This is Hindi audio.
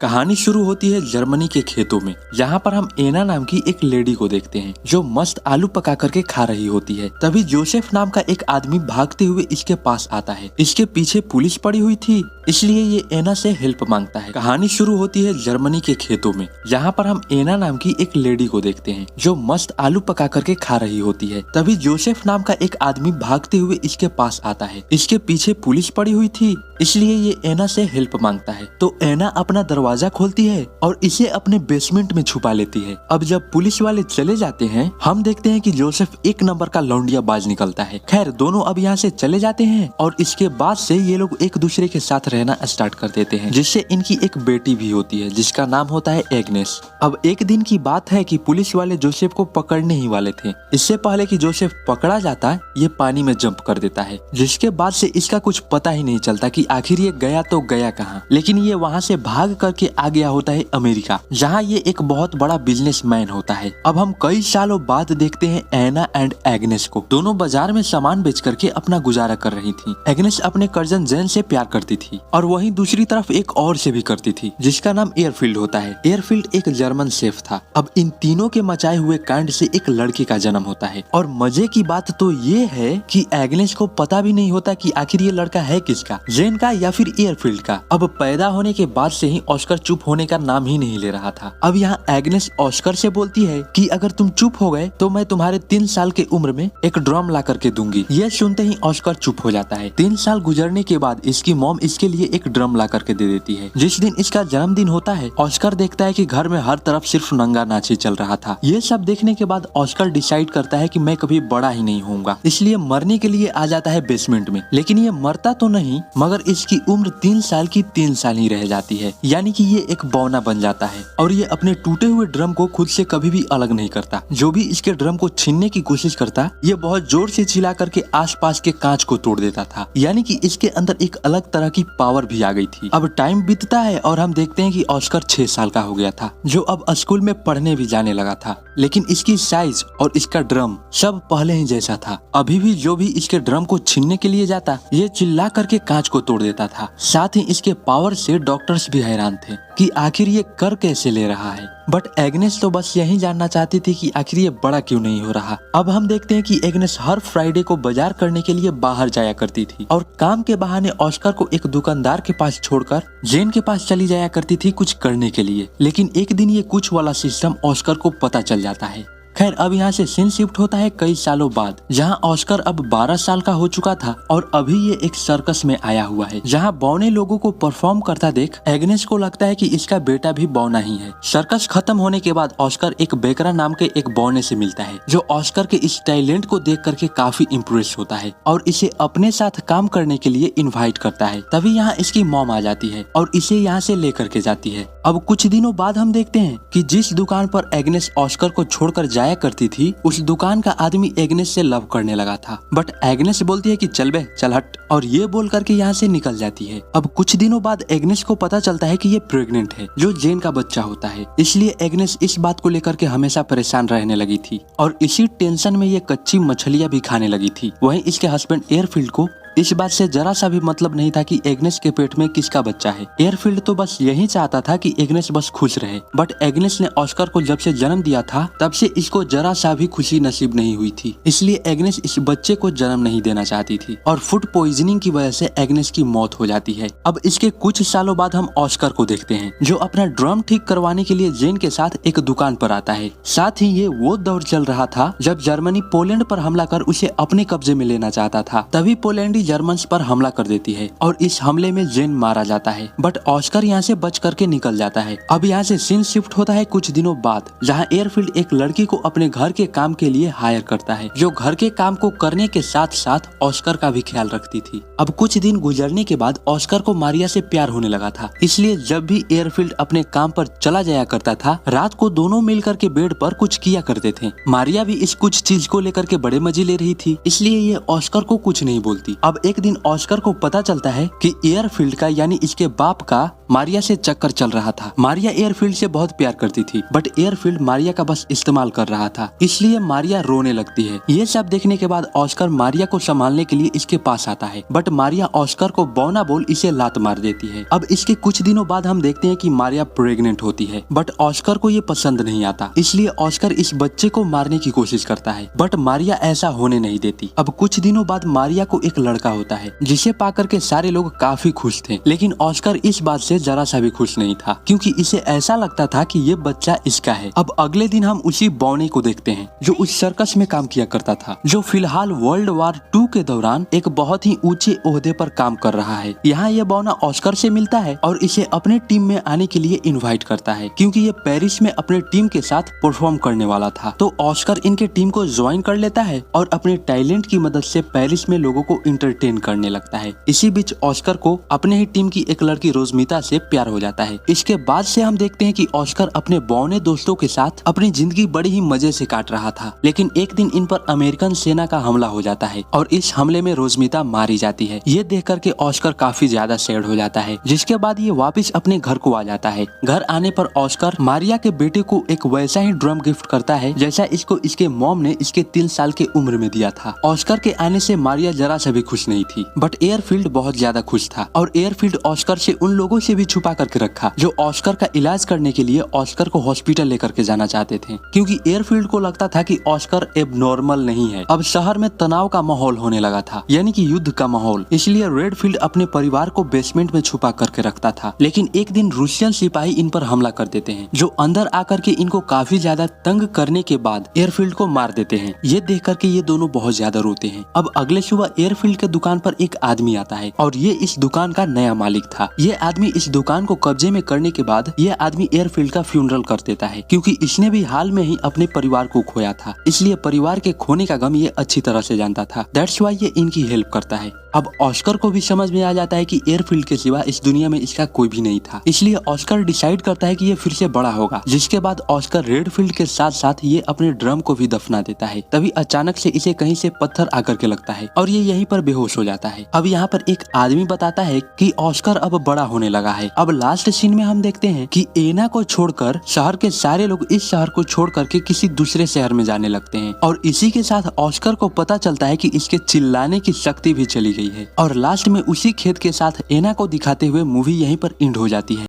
कहानी शुरू होती है जर्मनी के खेतों में, जहाँ पर हम एना नाम की एक लेडी को देखते हैं जो मस्त आलू पका करके खा रही होती है। तभी जोसेफ नाम का एक आदमी भागते हुए इसके पास आता है। इसके पीछे पुलिस पड़ी हुई थी, इसलिए ये एना से हेल्प मांगता है। कहानी शुरू होती है जर्मनी के खेतों में, जहाँ पर हम एना नाम की एक लेडी को देखते हैं जो मस्त आलू पका करके खा रही होती है। तभी जोसेफ नाम का एक आदमी भागते हुए इसके पास आता है। इसके पीछे पुलिस पड़ी हुई थी, इसलिए ये एना से हेल्प मांगता है। तो एना अपना दरवाजा खोलती है और इसे अपने बेसमेंट में छुपा लेती है। अब जब पुलिस वाले चले जाते हैं, हम देखते हैं कि जोसेफ एक नंबर का लौंडिया बाज निकलता है। खैर दोनों अब यहाँ से चले जाते हैं और इसके बाद से ये लोग एक दूसरे के साथ रहना स्टार्ट कर देते हैं, जिससे इनकी एक बेटी भी होती है जिसका नाम होता है एग्नेस। अब एक दिन की बात है कि पुलिस वाले जोसेफ को पकड़ने ही वाले थे। इससे पहले कि जोसेफ पकड़ा जाता, ये पानी में जंप कर देता है, जिसके बाद से इसका कुछ पता ही नहीं चलता कि आखिर ये गया तो गया कहाँ। लेकिन ये वहाँ से भाग करके आ गया होता है अमेरिका, जहाँ ये एक बहुत बड़ा बिजनेसमैन होता है। अब हम कई सालों बाद देखते हैं एना एंड एग्नेस को। दोनों बाजार में सामान बेच करके अपना गुजारा कर रही थी। एग्नेस अपने कजन जेन से प्यार करती थी और वहीं दूसरी तरफ एक और से भी करती थी, जिसका नाम एयरफील्ड होता है। एयरफील्ड एक जर्मन शेफ था। अब इन तीनों के मचाए हुए कांड से एक लड़के का जन्म होता है। और मजे की बात तो ये है कि एग्नेस को पता भी नहीं होता कि आखिर ये लड़का है किसका, जेन का या फिर एयरफील्ड का। अब पैदा होने के बाद से ही ऑस्कर चुप होने का नाम ही नहीं ले रहा था। अब यहाँ एग्नेस ऑस्कर से बोलती है कि अगर तुम चुप हो गए तो मैं तुम्हारे 3 साल के उम्र में एक ड्रम ला करके दूंगी। यह सुनते ही ऑस्कर चुप हो जाता है। 3 साल गुजरने के बाद इसकी मॉम इसके लिए एक ड्रम ला करके दे देती है। जिस दिन इसका जन्मदिन होता है, ऑस्कर देखता है कि घर में हर तरफ सिर्फ नंगा नाच ही चल रहा था। ये सब देखने के बाद ऑस्कर डिसाइड करता है कि मैं कभी बड़ा ही नहीं होऊंगा, इसलिए मरने के लिए आ जाता है बेसमेंट में। लेकिन ये मरता तो नहीं, मगर इसकी उम्र 3 साल की 3 साल ही रह जाती है, यानी कि ये एक बौना बन जाता है। और ये अपने टूटे हुए ड्रम को खुद से कभी भी अलग नहीं करता। जो भी इसके ड्रम को छीनने की कोशिश करता, ये बहुत जोर से चिल्ला करके आसपास के कांच को तोड़ देता था, यानी कि इसके अंदर एक अलग तरह की पावर भी आ गई थी। अब टाइम बीतता है और हम देखते हैं कि ऑस्कर 6 साल का हो गया था, जो अब स्कूल में पढ़ने भी जाने लगा था। लेकिन इसकी साइज और इसका ड्रम सब पहले ही जैसा था। अभी भी जो भी इसके ड्रम को छीनने के लिए जाता, ये चिल्ला करके कांच को तोड़ देता था। साथ ही इसके पावर से डॉक्टर्स भी हैरान थे कि आखिर ये कर कैसे ले रहा है। बट एग्नेस तो बस यही जानना चाहती थी कि आखिर ये बड़ा क्यों नहीं हो रहा। अब हम देखते हैं कि एग्नेस हर फ्राइडे को बाजार करने के लिए बाहर जाया करती थी और काम के बहाने ऑस्कर को एक दुकानदार के पास छोड़कर जेन के पास चली जाया करती थी कुछ करने के लिए। लेकिन एक दिन ये कुछ वाला सिस्टम ऑस्कर को पता चल जाता है। खैर अब यहाँ से सीन शिफ्ट होता है कई सालों बाद, जहाँ ऑस्कर अब 12 साल का हो चुका था और अभी ये एक सर्कस में आया हुआ है, जहाँ बौने लोगों को परफॉर्म करता देख एग्नेस को लगता है कि इसका बेटा भी बौना ही है। सर्कस खत्म होने के बाद ऑस्कर एक बेकरा नाम के एक बौने से मिलता है, जो ऑस्कर के इस टैलेंट को देख करके काफी इम्प्रेस होता है और इसे अपने साथ काम करने के लिए इन्वाइट करता है। तभी यहाँ इसकी मॉम आ जाती है और इसे यहाँ से लेकर के जाती है। अब कुछ दिनों बाद हम देखते हैं कि जिस दुकान पर एग्नेस ऑस्कर को छोड़कर जाया करती थी, उस दुकान का आदमी एग्नेस से लव करने लगा था। बट एग्नेस बोलती है कि चल बे चल हट, और ये बोल करके यहाँ से निकल जाती है। अब कुछ दिनों बाद एग्नेस को पता चलता है कि ये प्रेग्नेंट है, जो जेन का बच्चा होता है। इसलिए एग्नेस इस बात को लेकर के हमेशा परेशान रहने लगी थी और इसी टेंशन में ये कच्ची मछलियाँ भी खाने लगी थी। वहीं इसके हस्बैंड एयरफील्ड को इस बात से जरा सा भी मतलब नहीं था कि एग्नेस के पेट में किसका बच्चा है। एयरफील्ड तो बस यही चाहता था कि एग्नेस बस खुश रहे। बट एग्नेस ने ऑस्कर को जब से जन्म दिया था, तब से इसको जरा सा भी खुशी नसीब नहीं हुई थी, इसलिए एग्नेस इस बच्चे को जन्म नहीं देना चाहती थी और फूड पॉइजनिंग की वजह से एग्नेस की मौत हो जाती है। अब इसके कुछ सालों बाद हम ऑस्कर को देखते हैं, जो अपना ड्रम ठीक करवाने के लिए जेन के साथ एक दुकान पर आता है। साथ ही ये वो दौर चल रहा था जब जर्मनी पोलैंड पर हमला कर उसे अपने कब्जे में लेना चाहता था। तभी पोलैंडी जर्मन्स पर हमला कर देती है और इस हमले में जेन मारा जाता है। बट ऑस्कर यहाँ से बच करके निकल जाता है। अब यहाँ से सीन शिफ्ट होता है कुछ दिनों बाद, जहाँ एयरफील्ड एक लड़की को अपने घर के काम के लिए हायर करता है, जो घर के काम को करने के साथ साथ ऑस्कर का भी ख्याल रखती थी। अब कुछ दिन गुजरने के बाद ऑस्कर को मारिया से प्यार होने लगा था, इसलिए जब भी एयरफील्ड अपने काम पर चला जाया करता था, रात को दोनों मिलकर के बेड पर कुछ किया करते थे। मारिया भी इस कुछ चीज को लेकर के बड़े मजे ले रही थी, इसलिए ये ऑस्कर को कुछ नहीं बोलती। अब अब एक दिन ऑस्कर को पता चलता है कि एयरफील्ड का यानी इसके बाप का मारिया से चक्कर चल रहा था। मारिया एयरफील्ड से बहुत प्यार करती थी, बट एयरफील्ड मारिया का बस इस्तेमाल कर रहा था, इसलिए मारिया रोने लगती है। ये सब देखने के बाद ऑस्कर मारिया को संभालने के लिए इसके पास आता है, बट मारिया ऑस्कर को बौना बोल इसे लात मार देती है। अब इसके कुछ दिनों बाद हम देखते हैं कि मारिया प्रेग्नेंट होती है, बट ऑस्कर को ये पसंद नहीं आता, इसलिए ऑस्कर इस बच्चे को मारने की कोशिश करता है, बट मारिया ऐसा होने नहीं देती। अब कुछ दिनों बाद मारिया को एक लड़का होता है, जिसे पाकर के सारे लोग काफी खुश थे, लेकिन ऑस्कर इस बात से जरा सा भी खुश नहीं था, क्योंकि इसे ऐसा लगता था कि ये बच्चा इसका है। अब अगले दिन हम उसी बौने को देखते हैं जो उस सर्कस में काम किया करता था, जो फिलहाल वर्ल्ड वॉर 2 के दौरान एक बहुत ही ऊंचे ओहदे पर काम कर रहा है। यहाँ ये बौना ऑस्कर से मिलता है और इसे अपने टीम में आने के लिए इनवाइट करता है, क्योंकि ये पेरिस में अपने टीम के साथ परफॉर्म करने वाला था। तो ऑस्कर इनके टीम को ज्वाइन कर लेता है और अपने टैलेंट की मदद से पेरिस में लोगों को इंटरटेन करने लगता है। इसी बीच ऑस्कर को अपने ही टीम की एक लड़की रोजमिता से प्यार हो जाता है। इसके बाद से हम देखते हैं कि ऑस्कर अपने बौने दोस्तों के साथ अपनी जिंदगी बड़ी ही मजे से काट रहा था, लेकिन एक दिन इन पर अमेरिकन सेना का हमला हो जाता है और इस हमले में रोजमिता मारी जाती है। ये देख करके ऑस्कर काफी ज्यादा सैड हो जाता है, जिसके बाद ये वापस अपने घर को आ जाता है। घर आने पर ऑस्कर मारिया के बेटे को एक वैसा ही ड्रम गिफ्ट करता है जैसा इसको इसके मॉम ने इसके 3 साल के उम्र में दिया था। ऑस्कर के आने से मारिया जरा सा भी खुश नहीं थी, बट एयरफील्ड बहुत ज्यादा खुश था और एयरफील्ड ऑस्कर से उन लोगों से भी छुपा करके रखा जो ऑस्कर का इलाज करने के लिए ऑस्कर को हॉस्पिटल लेकर के जाना चाहते थे, क्योंकि एयरफील्ड को लगता था कि ऑस्कर एबनॉर्मल नहीं है। अब शहर में तनाव का माहौल होने लगा था, यानी कि युद्ध का माहौल, इसलिए रेडफील्ड अपने परिवार को बेसमेंट में छुपा करके रखता था। लेकिन एक दिन रूसियन सिपाही इन पर हमला कर देते हैं, जो अंदर आकर के इनको काफी ज्यादा तंग करने के बाद एयरफील्ड को मार देते हैं। ये देख करके ये दोनों बहुत ज्यादा रोते हैं। अब अगले सुबह एयरफील्ड के दुकान पर एक आदमी आता है और ये इस दुकान का नया मालिक था। ये आदमी इस दुकान को कब्जे में करने के बाद ये आदमी एयरफील्ड का फ्यूनरल कर देता है, क्योंकि इसने भी हाल में ही अपने परिवार को खोया था, इसलिए परिवार के खोने का गम ये अच्छी तरह से जानता था। दैट्स व्हाई ये इनकी हेल्प करता है। अब ऑस्कर को भी समझ में आ जाता है कि एयरफील्ड के सिवा इस दुनिया में इसका कोई भी नहीं था, इसलिए ऑस्कर डिसाइड करता है कि ये फिर से बड़ा होगा, जिसके बाद ऑस्कर रेडफील्ड के साथ साथ ये अपने ड्रम को भी दफना देता है। तभी अचानक से इसे कहीं से पत्थर आकर के लगता है और ये यहीं पर बेहोश हो जाता है। अब यहाँ पर एक आदमी बताता है कि ऑस्कर अब बड़ा होने लगा है। अब लास्ट सीन में हम देखते हैं कि एना को छोड़कर शहर के सारे लोग इस शहर को छोड़ करके किसी दूसरे शहर में जाने लगते हैं और इसी के साथ ऑस्कर को पता चलता है कि इसके चिल्लाने की शक्ति भी चली गई है। और लास्ट में उसी खेत के साथ एना को दिखाते हुए मूवी यहीं पर एंड हो जाती है।